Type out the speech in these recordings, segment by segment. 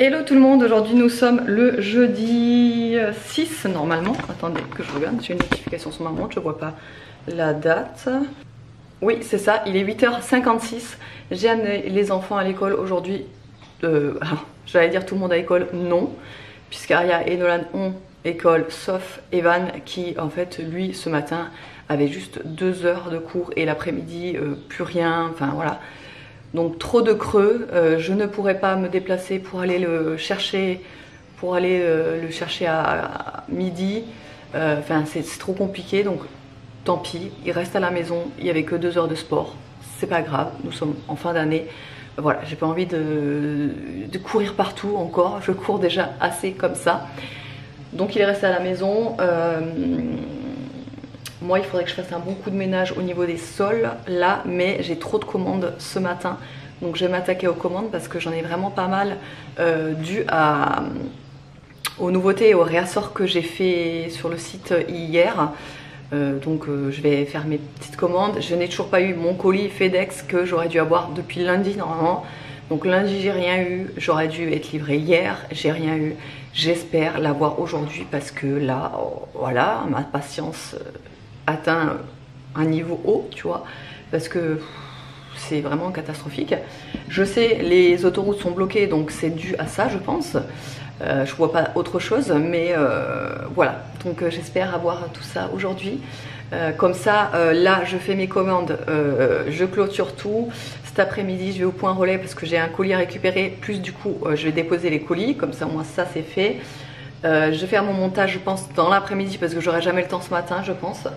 Hello tout le monde, aujourd'hui nous sommes le jeudi 6 normalement. Attendez que je regarde, j'ai une notification sur ma montre, je vois pas la date. Oui c'est ça, il est 8h56. J'ai amené les enfants à l'école aujourd'hui. J'allais dire tout le monde à l'école, non. Puisqu'Aria et Nolan ont école sauf Evan qui en fait lui ce matin avait juste 2 heures de cours et l'après-midi plus rien, enfin voilà. Donc trop de creux, je ne pourrais pas me déplacer pour aller le chercher, à midi. Enfin c'est trop compliqué, donc tant pis, il reste à la maison, il n'y avait que 2 heures de sport, c'est pas grave, nous sommes en fin d'année. Voilà, j'ai pas envie de courir partout encore, je cours déjà assez comme ça. Donc il est resté à la maison. Moi il faudrait que je fasse un bon coup de ménage au niveau des sols là, mais j'ai trop de commandes ce matin. Donc je vais m'attaquer aux commandes parce que j'en ai vraiment pas mal dû aux nouveautés et aux réassorts que j'ai fait sur le site hier. Je vais faire mes petites commandes. Je n'ai toujours pas eu mon colis FedEx que j'aurais dû avoir depuis lundi normalement. Donc lundi j'ai rien eu, j'aurais dû être livré hier, j'ai rien eu. J'espère l'avoir aujourd'hui parce que là, voilà, ma patience atteint un niveau haut, tu vois, parce que c'est vraiment catastrophique. Je sais, les autoroutes sont bloquées, donc c'est dû à ça, je pense. Je vois pas autre chose, mais voilà. Donc j'espère avoir tout ça aujourd'hui. Comme ça, là, je fais mes commandes, je clôture tout. Cet après-midi, je vais au point relais parce que j'ai un colis à récupérer. Plus du coup, je vais déposer les colis. Comme ça, moi, ça c'est fait. Je vais faire mon montage, je pense, dans l'après-midi parce que j'aurai jamais le temps ce matin, je pense.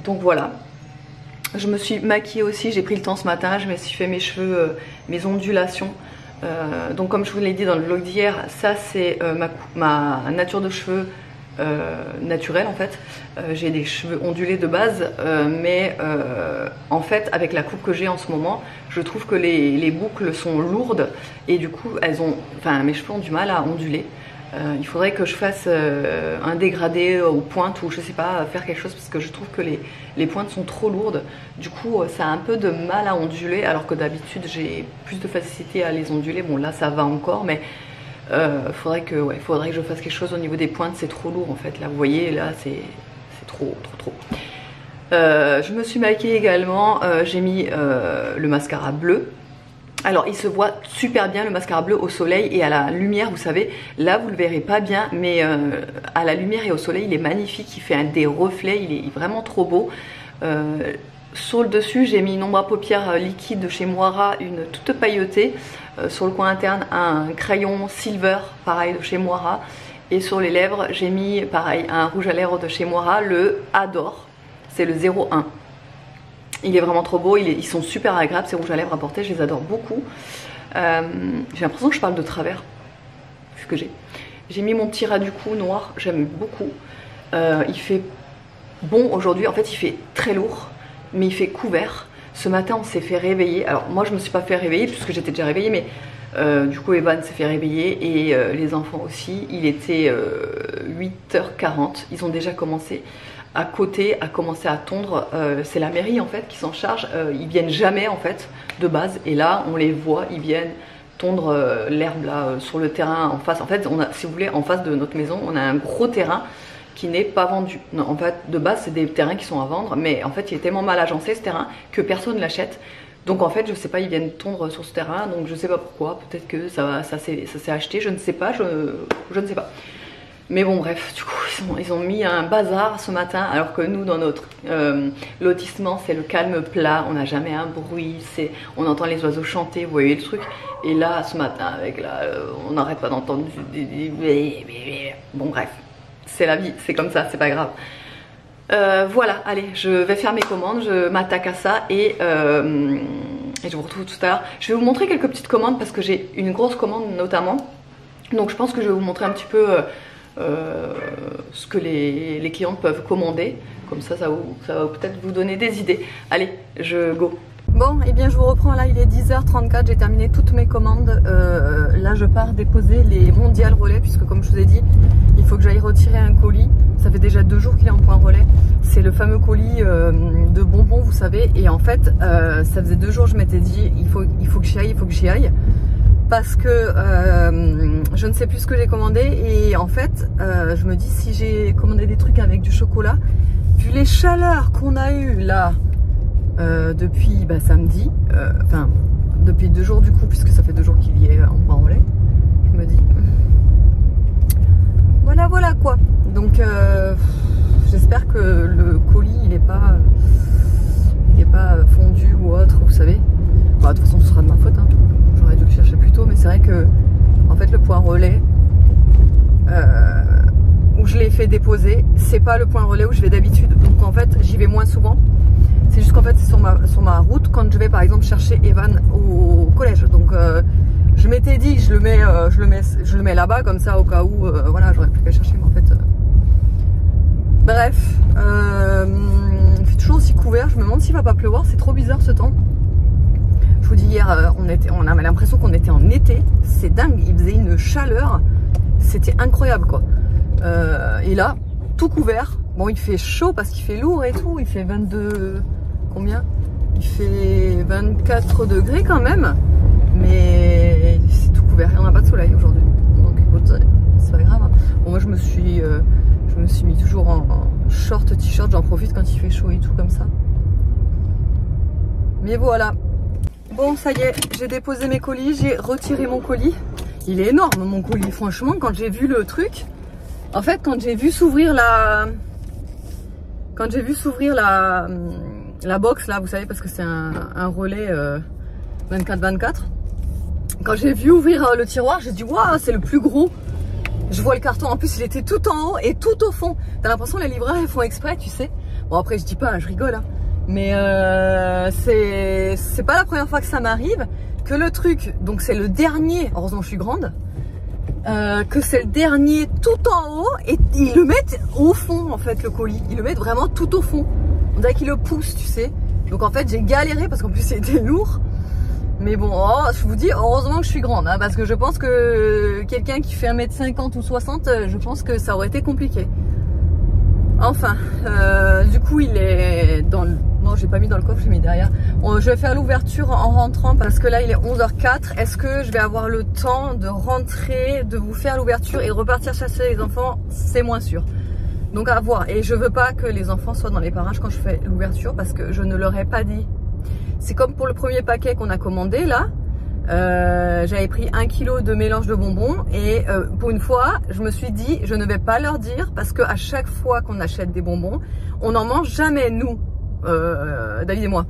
Donc voilà. Je me suis maquillée aussi, j'ai pris le temps ce matin. Je me suis fait mes cheveux, mes ondulations. Donc comme je vous l'ai dit dans le vlog d'hier, ça c'est ma nature de cheveux naturelle en fait. J'ai des cheveux ondulés de base, mais en fait avec la coupe que j'ai en ce moment, je trouve que les boucles sont lourdes et du coup mes cheveux ont du mal à onduler. Il faudrait que je fasse un dégradé aux pointes ou je sais pas, faire quelque chose parce que je trouve que les pointes sont trop lourdes. Du coup ça a un peu de mal à onduler alors que d'habitude j'ai plus de facilité à les onduler. Bon là ça va encore mais faudrait que je fasse quelque chose au niveau des pointes, c'est trop lourd en fait. Là vous voyez, là c'est trop. Je me suis maquillée également, j'ai mis le mascara bleu. Alors il se voit super bien le mascara bleu au soleil et à la lumière, vous savez, là vous le verrez pas bien, mais à la lumière et au soleil il est magnifique, il fait des reflets, il est vraiment trop beau. Sur le dessus j'ai mis une ombre à paupières liquide de chez Moira, une toute pailletée. Sur le coin interne un crayon silver, pareil de chez Moira. Et sur les lèvres j'ai mis pareil un rouge à lèvres de chez Moira, le Adore, c'est le 01. Il est vraiment trop beau, ils sont super agréables ces rouges à lèvres à porter, je les adore beaucoup. J'ai l'impression que je parle de travers, vu que j'ai mis mon petit ras du cou noir, j'aime beaucoup. Il fait bon aujourd'hui, en fait il fait très lourd, mais il fait couvert. Ce matin on s'est fait réveiller, alors moi je me suis pas fait réveiller puisque j'étais déjà réveillée, mais du coup Evan s'est fait réveiller et les enfants aussi. Il était 8h40, ils ont déjà commencé. À côté a commencé à tondre, c'est la mairie en fait qui s'en charge, ils viennent jamais en fait de base et là on les voit, ils viennent tondre l'herbe là sur le terrain en face. En fait on a, si vous voulez, en face de notre maison on a un gros terrain qui n'est pas vendu. Non, en fait de base c'est des terrains qui sont à vendre, mais en fait il est tellement mal agencé ce terrain que personne ne l'achète. Donc en fait je sais pas, ils viennent tondre sur ce terrain, donc je sais pas pourquoi, peut-être que ça s'est acheté, je ne sais pas, je ne sais pas. Mais bon bref, du coup ils ont mis un bazar ce matin alors que nous dans notre lotissement c'est le calme plat, on n'a jamais un bruit, on entend les oiseaux chanter, vous voyez le truc. Et là ce matin avec on n'arrête pas d'entendre bon bref, c'est la vie, c'est comme ça, c'est pas grave. Voilà, allez, je vais faire mes commandes, je m'attaque à ça et je vous retrouve tout à l'heure. Je vais vous montrer quelques petites commandes parce que j'ai une grosse commande notamment. Donc je pense que je vais vous montrer un petit peu ce que les clientes peuvent commander. Comme ça, ça va peut-être vous donner des idées. Allez, je go. Bon, et bien je vous reprends là, il est 10h34, j'ai terminé toutes mes commandes. Là je pars déposer les mondiales relais puisque comme je vous ai dit, il faut que j'aille retirer un colis. Ça fait déjà 2 jours qu'il est en point relais. C'est le fameux colis de bonbons, vous savez. Et en fait, ça faisait 2 jours, je m'étais dit, il faut que j'y aille, il faut que j'y aille. parce que je ne sais plus ce que j'ai commandé et en fait je me dis si j'ai commandé des trucs avec du chocolat, vu les chaleurs qu'on a eu là depuis samedi, enfin depuis 2 jours du coup, puisque ça fait 2 jours qu'il y est en point-relais, je me dis voilà quoi. Donc j'espère que le colis il est pas fondu ou autre, vous savez. Bah, de toute façon ce sera de ma faute, hein. J'aurais dû le chercher plus tôt, mais c'est vrai que en fait le point relais où je l'ai fait déposer, c'est pas le point relais où je vais d'habitude, donc en fait j'y vais moins souvent. C'est juste qu'en fait c'est sur ma route quand je vais par exemple chercher Evan au collège, donc je m'étais dit je le mets là-bas comme ça au cas où voilà, j'aurais plus qu'à chercher, mais en fait bref, il fait toujours aussi couvert. Je me demande s'il va pas pleuvoir, c'est trop bizarre ce temps. Je vous dis hier, on avait l'impression qu'on était en été, c'est dingue, il faisait une chaleur, c'était incroyable quoi. Et là, tout couvert, bon il fait chaud parce qu'il fait lourd et tout, il fait 22, combien? Il fait 24 degrés quand même, mais c'est tout couvert et on n'a pas de soleil aujourd'hui, donc c'est pas grave. Hein. Bon moi je me suis mis toujours en short, t-shirt, j'en profite quand il fait chaud et tout comme ça. Mais voilà. Bon ça y est, j'ai déposé mes colis, j'ai retiré mon colis. Il est énorme mon colis, franchement quand j'ai vu le truc, en fait quand j'ai vu s'ouvrir la box là, vous savez parce que c'est un relais 24/24. Quand j'ai vu ouvrir le tiroir, j'ai dit waouh c'est le plus gros. Je vois le carton, en plus il était tout en haut et tout au fond. T'as l'impression que les livreurs ils font exprès, tu sais. Bon après je dis pas, je rigole hein. Mais c'est pas la première fois que ça m'arrive, que le truc, donc c'est le dernier, heureusement je suis grande, que c'est le dernier tout en haut et ils le mettent au fond en fait le colis, ils le mettent vraiment tout au fond. On dirait qu'ils le poussent, tu sais. Donc en fait j'ai galéré parce qu'en plus c'était lourd. Mais bon, je vous dis, heureusement que je suis grande, hein, parce que je pense que quelqu'un qui fait 1m50 ou 60, je pense que ça aurait été compliqué. Enfin, du coup il est dans le... Non, j'ai pas mis dans le coffre, j'ai mis derrière. Je vais faire l'ouverture en rentrant parce que là il est 11h04. Est-ce que je vais avoir le temps de rentrer, de vous faire l'ouverture et de repartir chasser les enfants? C'est moins sûr. Donc à voir. Et je veux pas que les enfants soient dans les parages quand je fais l'ouverture parce que je ne leur ai pas dit. C'est comme pour le premier paquet qu'on a commandé là. J'avais pris 1 kg de mélange de bonbons et pour une fois je me suis dit je ne vais pas leur dire parce que à chaque fois qu'on achète des bonbons on n'en mange jamais nous, David et moi.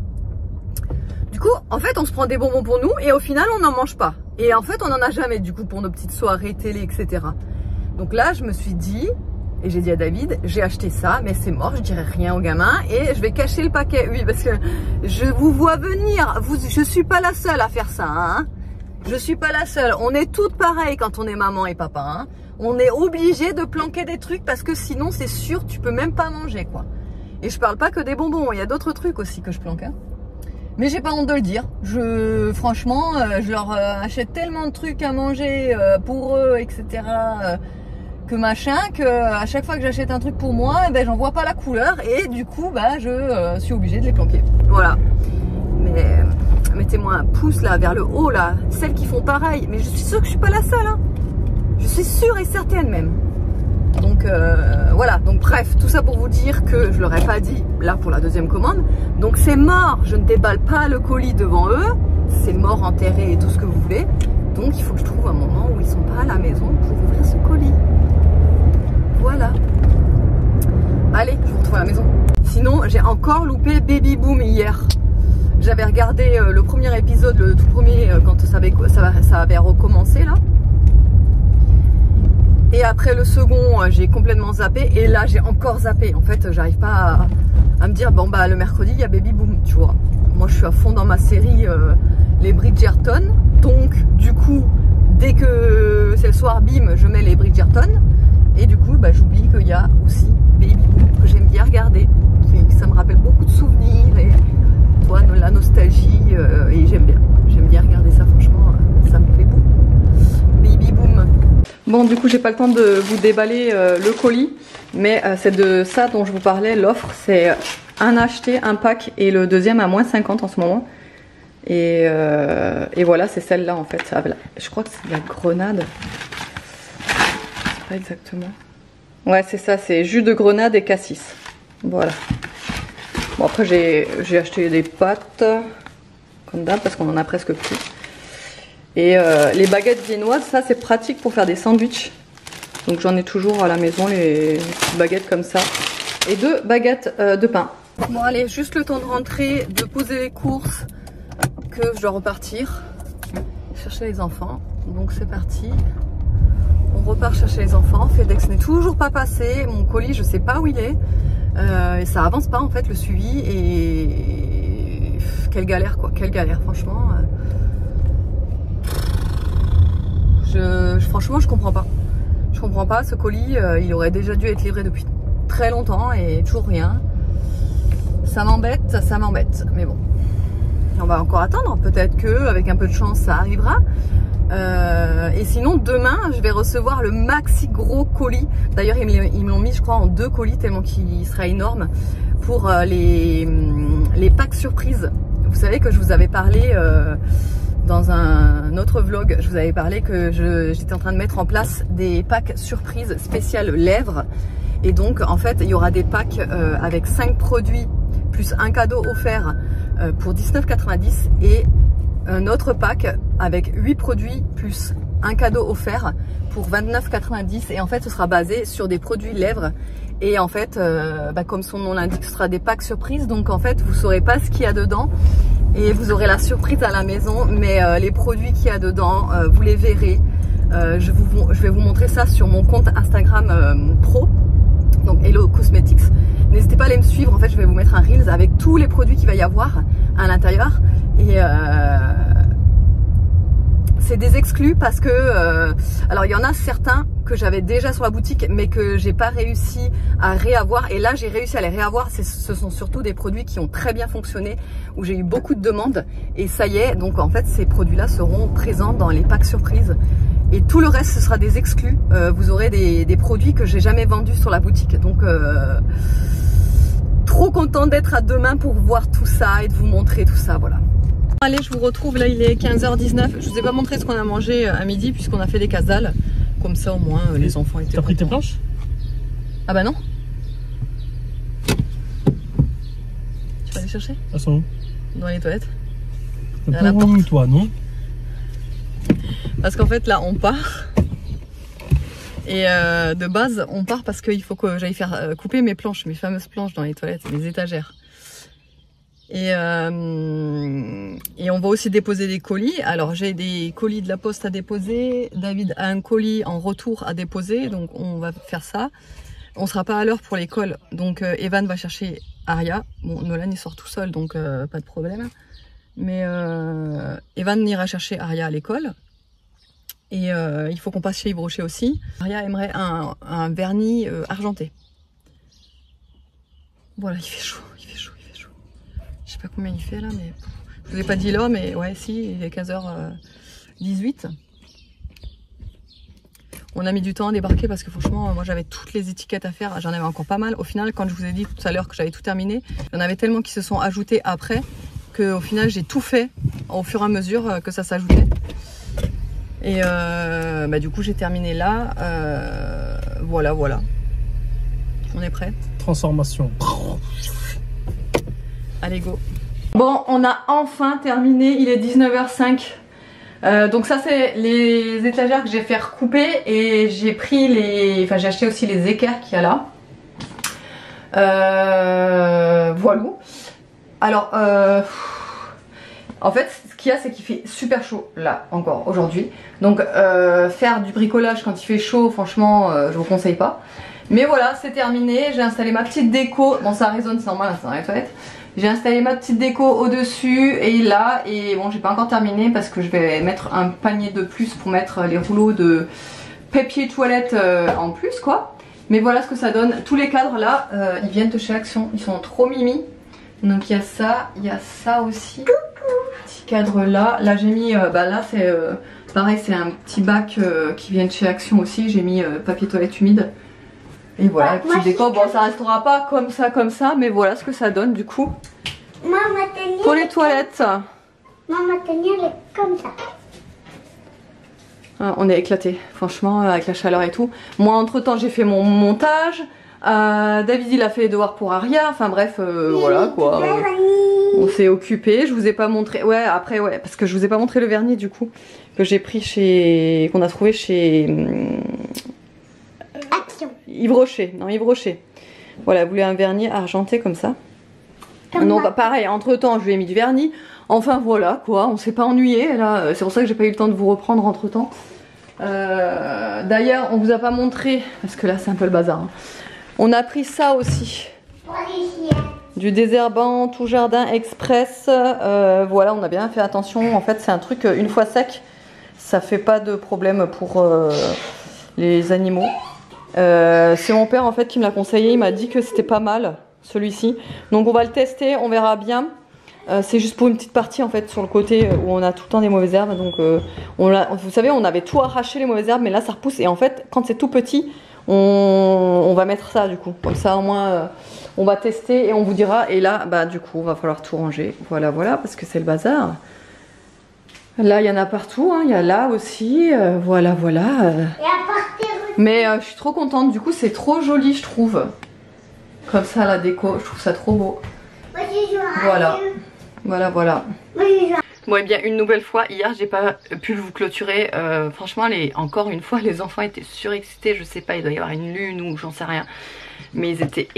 Du coup en fait on se prend des bonbons pour nous et au final on n'en mange pas et en fait on n'en a jamais du coup pour nos petites soirées télé etc. Donc là je me suis dit et j'ai dit à David j'ai acheté ça mais c'est mort, je dirai rien aux gamins et je vais cacher le paquet. Oui parce que je vous vois venir, je suis pas la seule à faire ça hein. Je suis pas la seule, on est toutes pareilles quand on est maman et papa hein. On est obligé de planquer des trucs parce que sinon c'est sûr tu peux même pas manger quoi. Et je parle pas que des bonbons, il y a d'autres trucs aussi que je planque hein. Mais j'ai pas honte de le dire, franchement je leur achète tellement de trucs à manger pour eux etc. Que machin, que à chaque fois que j'achète un truc pour moi, eh ben, j'en vois pas la couleur et du coup je suis obligée de les planquer. Voilà. Mais mettez-moi un pouce là vers le haut là, celles qui font pareil. Mais je suis sûre que je suis pas la seule. Hein. Je suis sûre et certaine même. Donc voilà. Donc bref, tout ça pour vous dire que je leur ai pas dit là pour la deuxième commande. Donc c'est mort. Je ne déballe pas le colis devant eux. C'est mort, enterré et tout ce que vous voulez. Donc il faut que je trouve un moment où ils sont pas à la maison pour ouvrir ce colis. Voilà. Allez, je vous retrouve à la maison. Sinon, j'ai encore loupé Baby Boom hier. J'avais regardé le premier épisode, le tout premier, quand ça avait recommencé là. Et après le second, j'ai complètement zappé. Et là, j'ai encore zappé. En fait, j'arrive pas à me dire, bon bah le mercredi, il y a Baby Boom, tu vois. Moi, je suis à fond dans ma série les Bridgerton. Donc, du coup, dès que c'est le soir, bim, je mets les Bridgerton. Et du coup, j'oublie qu'il y a aussi Baby Boom que j'aime bien regarder. Ça me rappelle beaucoup de souvenirs et toi, la nostalgie. Et j'aime bien regarder ça, franchement, ça me plaît beaucoup. Baby Boom. Bon, du coup, j'ai pas le temps de vous déballer le colis, mais c'est de ça dont je vous parlais. L'offre, c'est un acheté, un pack et le deuxième à -50 en ce moment. Et voilà, c'est celle-là en fait. Je crois que c'est de la grenade. Je sais pas exactement. Ouais, c'est ça, c'est jus de grenade et cassis. Voilà. Bon, après j'ai acheté des pâtes, comme d'hab, parce qu'on en a presque plus. Et les baguettes viennoises, ça c'est pratique pour faire des sandwichs. Donc j'en ai toujours à la maison, les petites baguettes comme ça. Et 2 baguettes de pain. Bon allez, juste le temps de rentrer, de poser les courses, que je dois repartir chercher les enfants. Donc c'est parti. On repart chercher les enfants. FedEx n'est toujours pas passé. Mon colis, je sais pas où il est. Et ça avance pas en fait le suivi. Et quelle galère quoi, quelle galère franchement. Franchement, je comprends pas. Je comprends pas, ce colis, il aurait déjà dû être livré depuis très longtemps et toujours rien. Ça m'embête, mais bon. On va encore attendre, peut-être que avec un peu de chance ça arrivera. Et sinon demain je vais recevoir le maxi gros colis. D'ailleurs ils me l'ont mis je crois en 2 colis tellement qu'il sera énorme. Pour les packs surprises. Vous savez que je vous avais parlé dans un autre vlog, je vous avais parlé que j'étais en train de mettre en place des packs surprises spéciales lèvres. Et donc en fait il y aura des packs avec 5 produits plus un cadeau offert pour 19,90 et un autre pack avec 8 produits plus un cadeau offert pour 29,90 et en fait ce sera basé sur des produits lèvres. Et en fait comme son nom l'indique, ce sera des packs surprises, donc en fait vous saurez pas ce qu'il y a dedans et vous aurez la surprise à la maison, mais les produits qu'il y a dedans vous les verrez. Je vais vous montrer ça sur mon compte Instagram pro, donc Hello Cosmetics. N'hésitez pas à aller me suivre, en fait je vais vous mettre un Reels avec tous les produits qu'il va y avoir à l'intérieur. Et c'est des exclus parce que alors il y en a certains que j'avais déjà sur la boutique mais que j'ai pas réussi à réavoir, et là j'ai réussi à les réavoir. Ce sont surtout des produits qui ont très bien fonctionné, où j'ai eu beaucoup de demandes, et ça y est, donc en fait ces produits là seront présents dans les packs surprises. Et tout le reste ce sera des exclus. Vous aurez des produits que j'ai jamais vendus sur la boutique, donc trop content d'être à demain pour voir tout ça et de vous montrer tout ça, voilà. Allez, je vous retrouve, là il est 15h19. Je vous ai pas montré ce qu'on a mangé à midi puisqu'on a fait des casales. Comme ça au moins les enfants étaient. T'as pris tes planches? Ah bah non. Tu vas aller chercher? Elles sont où? Dans les toilettes. À la porte. Toi, non? Parce qu'en fait là on part. Et de base on part parce qu'il faut que j'aille faire couper mes planches, mes fameuses planches dans les toilettes, les étagères. Et on va aussi déposer des colis. Alors j'ai des colis de la poste à déposer, David a un colis en retour à déposer, donc on va faire ça. On sera pas à l'heure pour l'école, donc Evan va chercher Aria. Bon, Nolan il sort tout seul, donc pas de problème. Mais Evan ira chercher Aria à l'école. Et il faut qu'on passe chez Yves Rocher aussi. Aria aimerait un vernis argenté. Voilà, il fait chaud, il fait chaud. Je sais pas combien il fait là, mais je vous ai pas dit là, mais ouais, si, il est 15h18. On a mis du temps à débarquer parce que franchement, moi j'avais toutes les étiquettes à faire, j'en avais encore pas mal. Au final, quand je vous ai dit tout à l'heure que j'avais tout terminé, il y en avait tellement qui se sont ajoutés après qu'au final j'ai tout fait au fur et à mesure que ça s'ajoutait. Et du coup j'ai terminé là. Voilà. On est prêt. Transformation. Allez go. Bon, on a enfin terminé, il est 19h05. Donc ça c'est les étagères que j'ai fait recouper, et j'ai pris j'ai acheté aussi les équerres qu'il y a là. Voilà. Alors en fait ce qu'il y a, c'est qu'il fait super chaud là encore aujourd'hui. Donc faire du bricolage quand il fait chaud, franchement je vous conseille pas. Mais voilà, c'est terminé, j'ai installé ma petite déco. Bon, ça résonne, c'est normal, c'est dans les toilettes. J'ai installé ma petite déco au-dessus et là, et bon, j'ai pas encore terminé parce que je vais mettre un panier de plus pour mettre les rouleaux de papier toilette en plus, quoi. Mais voilà ce que ça donne. Tous les cadres là, ils viennent de chez Action, ils sont trop mimi. Donc il y a ça aussi. Petit cadre là. Là j'ai mis, là c'est pareil, c'est un petit bac qui vient de chez Action aussi. J'ai mis papier toilette humide. Et voilà, le petit décor. Bon, ça restera pas comme ça, mais voilà ce que ça donne du coup. Pour les toilettes. Maman, tenir elle est comme ça. Ah, on est éclatés, franchement, avec la chaleur et tout. Moi, entre temps, j'ai fait mon montage. David, il a fait les devoirs pour Aria. Enfin bref, voilà quoi. On s'est occupé. Je vous ai pas montré. Ouais, après, ouais, parce que je vous ai pas montré le vernis du coup que j'ai pris chez, qu'on a trouvé chez Action. Yves Rocher. Non, Yves Rocher. Voilà, vous voulez un vernis argenté comme ça. Donc pareil, entre temps, je lui ai mis du vernis. Enfin voilà quoi, on s'est pas ennuyé là. C'est pour ça que j'ai pas eu le temps de vous reprendre entre temps. D'ailleurs, on vous a pas montré parce que là c'est un peu le bazar. Hein. On a pris ça aussi. Du désherbant tout jardin express. Voilà, on a bien fait attention. En fait, c'est un truc une fois sec, ça fait pas de problème pour les animaux. C'est mon père en fait qui me l'a conseillé. Il m'a dit que c'était pas mal celui-ci. Donc on va le tester, on verra bien. C'est juste pour une petite partie en fait sur le côté où on a tout le temps des mauvaises herbes. Donc vous savez, on avait tout arraché les mauvaises herbes, mais là ça repousse. Et en fait, quand c'est tout petit, on va mettre ça du coup. Comme ça au moins on va tester et on vous dira. Et là, bah du coup, va falloir tout ranger. Voilà, voilà, parce que c'est le bazar. Là, il y en a partout. Hein. Il y a là aussi. Voilà, voilà. Mais je suis trop contente. Du coup, c'est trop joli, je trouve. Comme ça, la déco, je trouve ça trop beau. Voilà. Voilà, voilà. Bon, et bien, une nouvelle fois, hier, j'ai pas pu vous clôturer. Franchement, encore une fois, les enfants étaient surexcités. Je sais pas, il doit y avoir une lune ou j'en sais rien. Mais ils étaient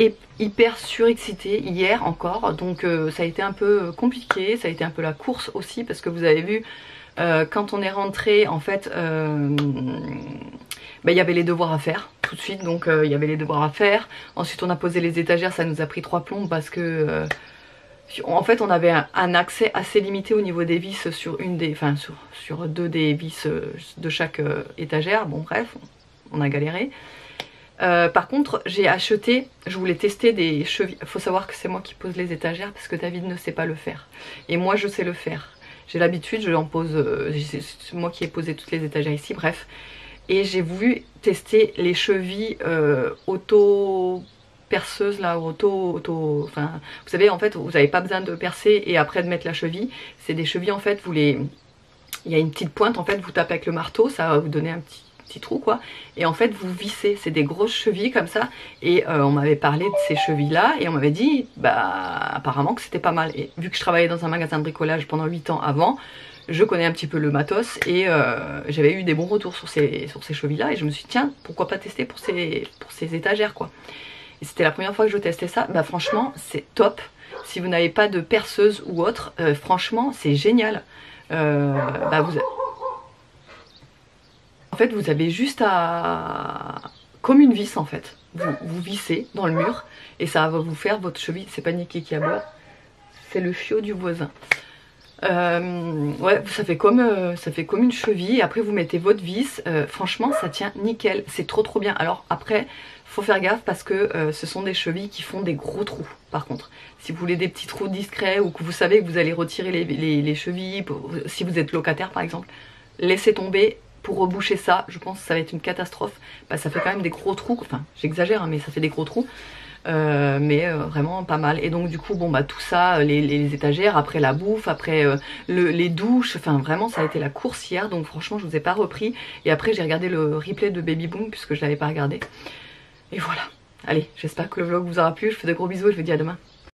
hyper surexcités hier encore. Donc, ça a été un peu compliqué. Ça a été un peu la course aussi. Parce que vous avez vu, quand on est rentré, en fait, il y avait les devoirs à faire tout de suite. Donc, il y avait les devoirs à faire. Ensuite, on a posé les étagères. Ça nous a pris 3 plombs parce que... en fait, on avait un accès assez limité au niveau des vis sur sur 2 des vis de chaque étagère. Bon, bref, on a galéré. Par contre, j'ai acheté, je voulais tester des chevilles. Il faut savoir que c'est moi qui pose les étagères parce que David ne sait pas le faire. Et moi, je sais le faire. J'ai l'habitude, je l'en pose. C'est moi qui ai posé toutes les étagères ici, bref. Et j'ai voulu tester les chevilles auto perceuse là, enfin vous savez, en fait vous n'avez pas besoin de percer et après de mettre la cheville. C'est des chevilles en fait, il y a une petite pointe en fait, vous tapez avec le marteau, ça va vous donner un petit trou quoi, et en fait vous vissez. C'est des grosses chevilles comme ça, et on m'avait parlé de ces chevilles là et on m'avait dit bah apparemment que c'était pas mal. Et vu que je travaillais dans un magasin de bricolage pendant 8 ans avant, je connais un petit peu le matos et j'avais eu des bons retours sur ces chevilles là, et je me suis dit tiens, pourquoi pas tester pour ces étagères quoi. Et c'était la première fois que je testais ça. Bah franchement c'est top. Si vous n'avez pas de perceuse ou autre, franchement c'est génial. En fait vous avez juste à... comme une vis en fait. Vous vissez dans le mur et ça va vous faire votre cheville. C'est pas Niki qui aboie, c'est le chiot du voisin. Ouais, ça fait comme une cheville. Et après vous mettez votre vis. Franchement ça tient nickel. C'est trop bien. Alors après faut faire gaffe parce que ce sont des chevilles qui font des gros trous. Par contre, si vous voulez des petits trous discrets ou que vous savez que vous allez retirer les chevilles, si vous êtes locataire par exemple, laissez tomber. Pour reboucher ça, je pense que ça va être une catastrophe. Bah, ça fait quand même des gros trous. Enfin, j'exagère, hein, mais ça fait des gros trous. Vraiment pas mal. Et donc du coup, bon bah tout ça, les étagères, après la bouffe, après les douches, enfin vraiment ça a été la course hier. Donc franchement, je vous ai pas repris. Et après j'ai regardé le replay de Baby Boom puisque je l'avais pas regardé. Et voilà. Allez, j'espère que le vlog vous aura plu. Je vous fais de gros bisous et je vous dis à demain.